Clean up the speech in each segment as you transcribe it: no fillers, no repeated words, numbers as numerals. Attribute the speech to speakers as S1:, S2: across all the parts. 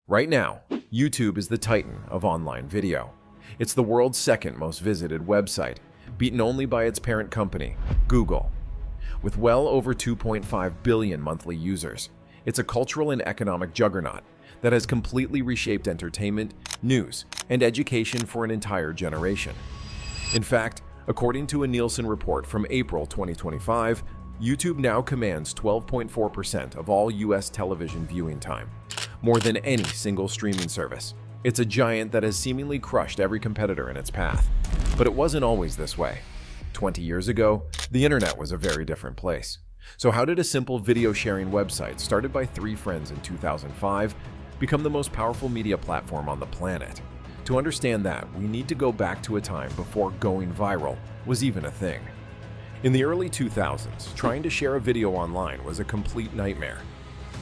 S1: Right now, YouTube is the titan of online video. It's the world's second most visited website, beaten only by its parent company, Google. With well over 2.5 billion monthly users, it's a cultural and economic juggernaut that has completely reshaped entertainment, news, and education for an entire generation. In fact, according to a Nielsen report from April 2025, YouTube now commands 12.4% of all US television viewing time, more than any single streaming service. It's a giant that has seemingly crushed every competitor in its path. But it wasn't always this way. 20 years ago, the internet was a very different place. So how did a simple video sharing website started by 3 friends in 2005 become the most powerful media platform on the planet? To understand that, we need to go back to a time before going viral was even a thing. In the early 2000s, trying to share a video online was a complete nightmare.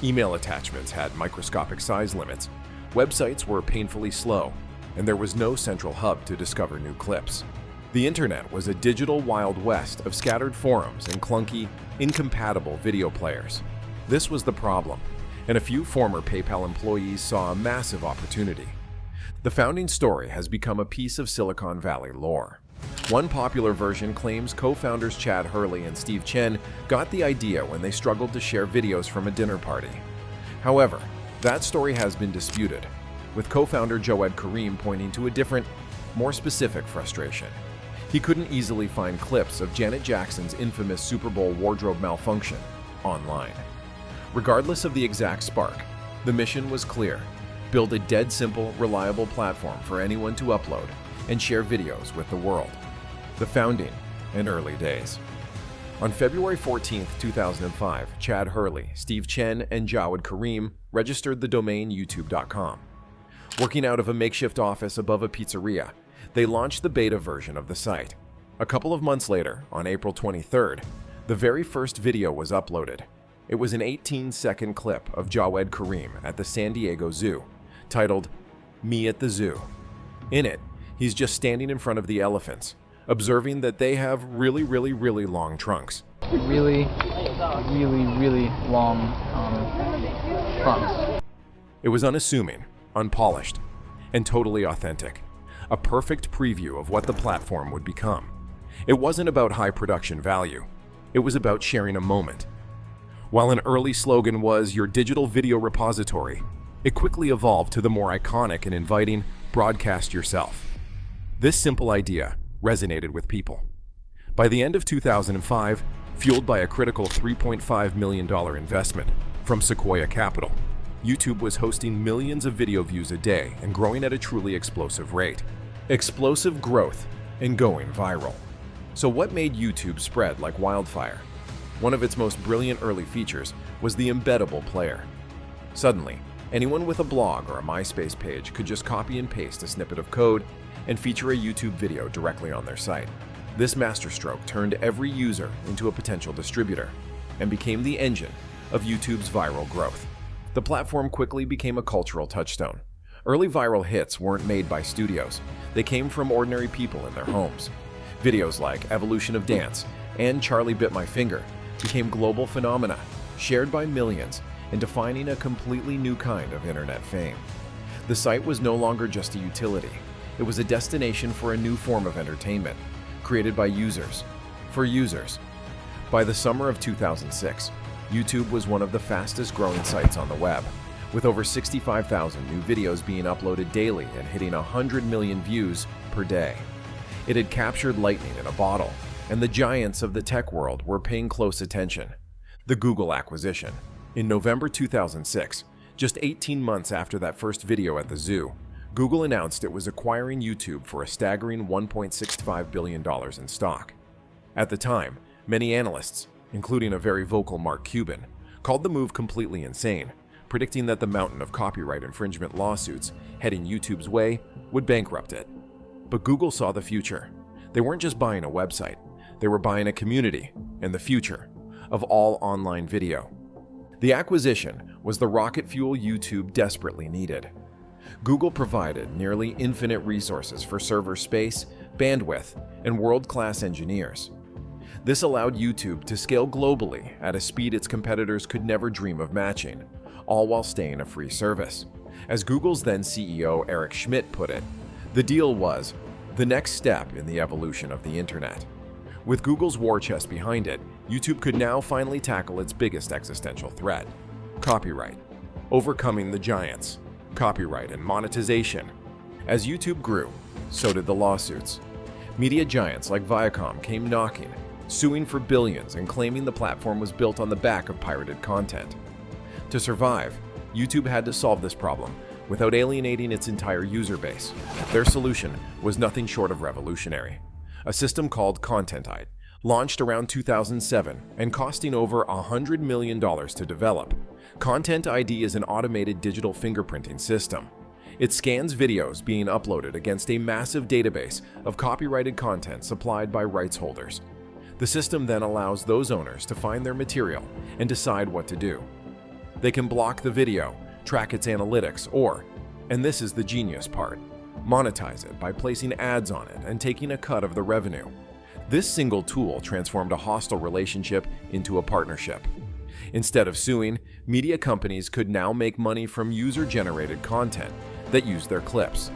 S1: Email attachments had microscopic size limits, websites were painfully slow, and there was no central hub to discover new clips. The internet was a digital Wild West of scattered forums and clunky, incompatible video players. This was the problem, and a few former PayPal employees saw a massive opportunity. The founding story has become a piece of Silicon Valley lore. One popular version claims co-founders Chad Hurley and Steve Chen got the idea when they struggled to share videos from a dinner party. However, that story has been disputed, with co-founder Jawed Karim pointing to a different, more specific frustration. He couldn't easily find clips of Janet Jackson's infamous Super Bowl wardrobe malfunction online. Regardless of the exact spark, the mission was clear: build a dead simple, reliable platform for anyone to upload and share videos with the world. The founding and early days. On February 14, 2005, Chad Hurley, Steve Chen, and Jawed Karim registered the domain youtube.com. Working out of a makeshift office above a pizzeria, they launched the beta version of the site. A couple of months later, on April 23rd, the very first video was uploaded. It was an 18-second clip of Jawed Karim at the San Diego Zoo, titled "Me at the Zoo." In it, he's just standing in front of the elephants, observing that they have really long trunks.
S2: Really long trunks.
S1: It was unassuming, unpolished, and totally authentic. A perfect preview of what the platform would become. It wasn't about high production value. It was about sharing a moment. While an early slogan was "your digital video repository," it quickly evolved to the more iconic and inviting "broadcast yourself." This simple idea resonated with people. By the end of 2005, fueled by a critical $3.5 million investment from Sequoia Capital, YouTube was hosting millions of video views a day and growing at a truly explosive rate. Explosive growth and going viral. So what made YouTube spread like wildfire? One of its most brilliant early features was the embeddable player. Suddenly, anyone with a blog or a MySpace page could just copy and paste a snippet of code and feature a YouTube video directly on their site. This masterstroke turned every user into a potential distributor and became the engine of YouTube's viral growth. The platform quickly became a cultural touchstone. Early viral hits weren't made by studios. They came from ordinary people in their homes. Videos like Evolution of Dance and Charlie Bit My Finger became global phenomena, shared by millions and defining a completely new kind of internet fame. The site was no longer just a utility. It was a destination for a new form of entertainment, created by users, for users. By the summer of 2006, YouTube was one of the fastest growing sites on the web, with over 65,000 new videos being uploaded daily and hitting 100 million views per day. It had captured lightning in a bottle, and the giants of the tech world were paying close attention. The Google acquisition. In November 2006, just 18 months after that first video at the zoo, Google announced it was acquiring YouTube for a staggering $1.65 billion in stock. At the time, many analysts, including a very vocal Mark Cuban, called the move completely insane, predicting that the mountain of copyright infringement lawsuits heading YouTube's way would bankrupt it. But Google saw the future. They weren't just buying a website, they were buying a community and the future of all online video. The acquisition was the rocket fuel YouTube desperately needed. Google provided nearly infinite resources for server space, bandwidth, and world-class engineers. This allowed YouTube to scale globally at a speed its competitors could never dream of matching, all while staying a free service. As Google's then CEO Eric Schmidt put it, the deal was the next step in the evolution of the internet. With Google's war chest behind it, YouTube could now finally tackle its biggest existential threat: copyright. Overcoming the giants, copyright and monetization. As YouTube grew, so did the lawsuits. Media giants like Viacom came knocking, suing for billions and claiming the platform was built on the back of pirated content. To survive, YouTube had to solve this problem without alienating its entire user base. Their solution was nothing short of revolutionary: a system called Content ID, launched around 2007 and costing over $100 million to develop. Content ID is an automated digital fingerprinting system. It scans videos being uploaded against a massive database of copyrighted content supplied by rights holders. The system then allows those owners to find their material and decide what to do. They can block the video, track its analytics, or, and this is the genius part, monetize it by placing ads on it and taking a cut of the revenue. This single tool transformed a hostile relationship into a partnership. Instead of suing, media companies could now make money from user-generated content that used their clips.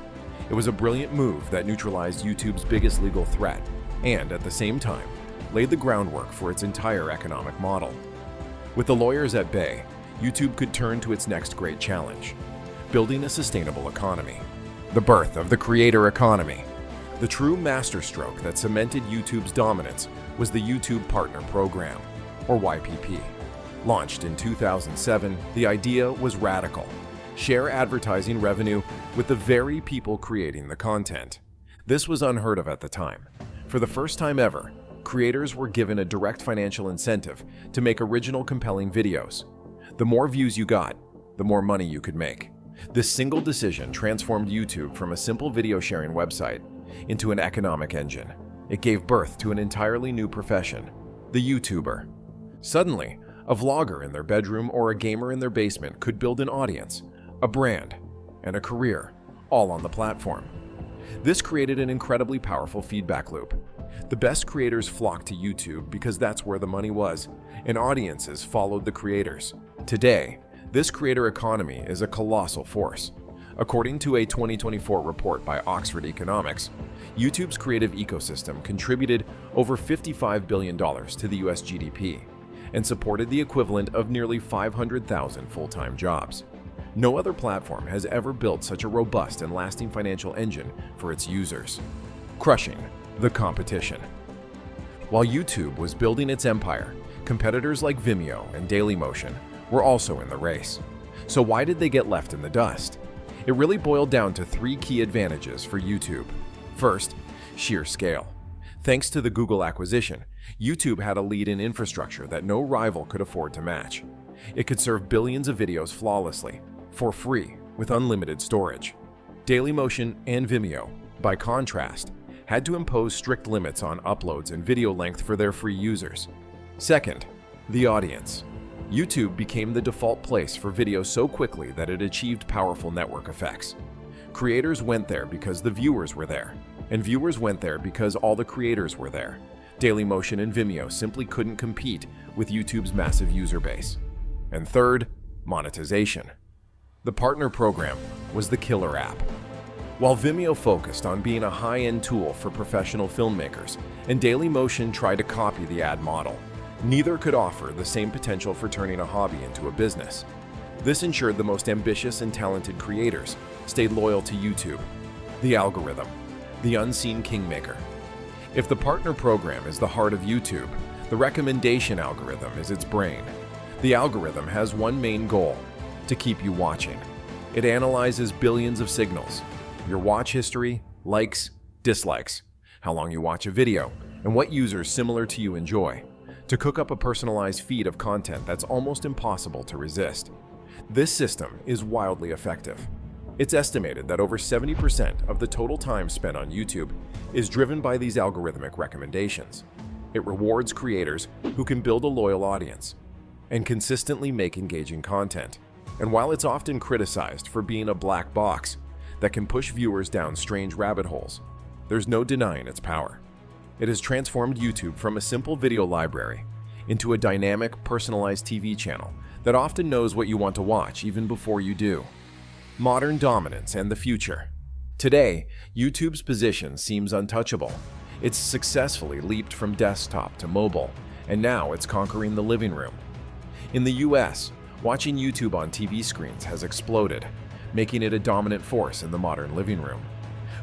S1: It was a brilliant move that neutralized YouTube's biggest legal threat and, at the same time, laid the groundwork for its entire economic model. With the lawyers at bay, YouTube could turn to its next great challenge: building a sustainable economy. The birth of the creator economy. The true masterstroke that cemented YouTube's dominance was the YouTube Partner Program, or YPP. Launched in 2007, the idea was radical: share advertising revenue with the very people creating the content. This was unheard of at the time. For the first time ever, creators were given a direct financial incentive to make original, compelling videos. The more views you got, the more money you could make. This single decision transformed YouTube from a simple video sharing website into an economic engine. It gave birth to an entirely new profession: the YouTuber. Suddenly, a vlogger in their bedroom or a gamer in their basement could build an audience, a brand, and a career, all on the platform. This created an incredibly powerful feedback loop. The best creators flocked to YouTube because that's where the money was, and audiences followed the creators. Today, this creator economy is a colossal force. According to a 2024 report by Oxford Economics, YouTube's creative ecosystem contributed over $55 billion to the US GDP and supported the equivalent of nearly 500,000 full-time jobs. No other platform has ever built such a robust and lasting financial engine for its users, crushing the competition. While YouTube was building its empire, competitors like Vimeo and Dailymotion were also in the race. So why did they get left in the dust? It really boiled down to three key advantages for YouTube. First, sheer scale. Thanks to the Google acquisition, YouTube had a lead in infrastructure that no rival could afford to match. It could serve billions of videos flawlessly, for free, with unlimited storage. Dailymotion and Vimeo, by contrast, had to impose strict limits on uploads and video length for their free users. Second, the audience. YouTube became the default place for video so quickly that it achieved powerful network effects. Creators went there because the viewers were there, and viewers went there because all the creators were there. Dailymotion and Vimeo simply couldn't compete with YouTube's massive user base. And third, monetization. The Partner Program was the killer app. While Vimeo focused on being a high-end tool for professional filmmakers, and Dailymotion tried to copy the ad model, neither could offer the same potential for turning a hobby into a business. This ensured the most ambitious and talented creators stayed loyal to YouTube. The algorithm, the unseen kingmaker. If the Partner Program is the heart of YouTube, the recommendation algorithm is its brain. The algorithm has one main goal: to keep you watching. It analyzes billions of signals: your watch history, likes, dislikes, how long you watch a video, and what users similar to you enjoy, to cook up a personalized feed of content that's almost impossible to resist. This system is wildly effective. It's estimated that over 70% of the total time spent on YouTube is driven by these algorithmic recommendations. It rewards creators who can build a loyal audience and consistently make engaging content. And while it's often criticized for being a black box that can push viewers down strange rabbit holes, there's no denying its power. It has transformed YouTube from a simple video library into a dynamic, personalized TV channel that often knows what you want to watch even before you do. Modern dominance and the future. Today, YouTube's position seems untouchable. It's successfully leaped from desktop to mobile, and now it's conquering the living room. In the US, watching YouTube on TV screens has exploded, making it a dominant force in the modern living room.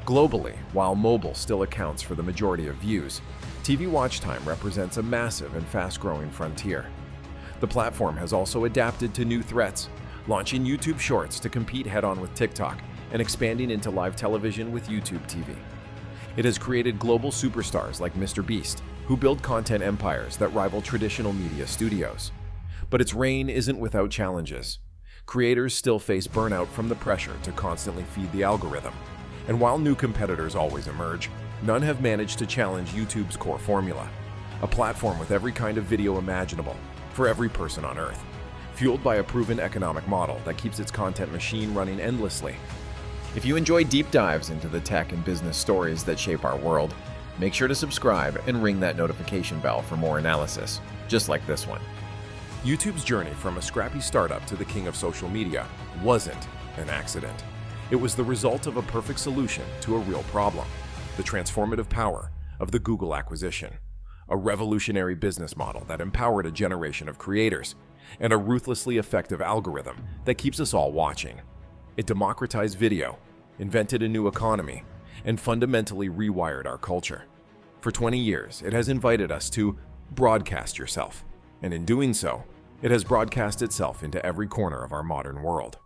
S1: Globally, while mobile still accounts for the majority of views, TV watch time represents a massive and fast-growing frontier. The platform has also adapted to new threats, launching YouTube Shorts to compete head-on with TikTok and expanding into live television with YouTube TV. It has created global superstars like Mr. Beast, who build content empires that rival traditional media studios. But its reign isn't without challenges. Creators still face burnout from the pressure to constantly feed the algorithm. And while new competitors always emerge, none have managed to challenge YouTube's core formula, a platform with every kind of video imaginable, for every person on Earth, fueled by a proven economic model that keeps its content machine running endlessly. If you enjoy deep dives into the tech and business stories that shape our world, make sure to subscribe and ring that notification bell for more analysis, just like this one. YouTube's journey from a scrappy startup to the king of social media wasn't an accident. It was the result of a perfect solution to a real problem, the transformative power of the Google acquisition, a revolutionary business model that empowered a generation of creators, and a ruthlessly effective algorithm that keeps us all watching. It democratized video, invented a new economy, and fundamentally rewired our culture. For 20 years, it has invited us to broadcast yourself, and in doing so, it has broadcast itself into every corner of our modern world.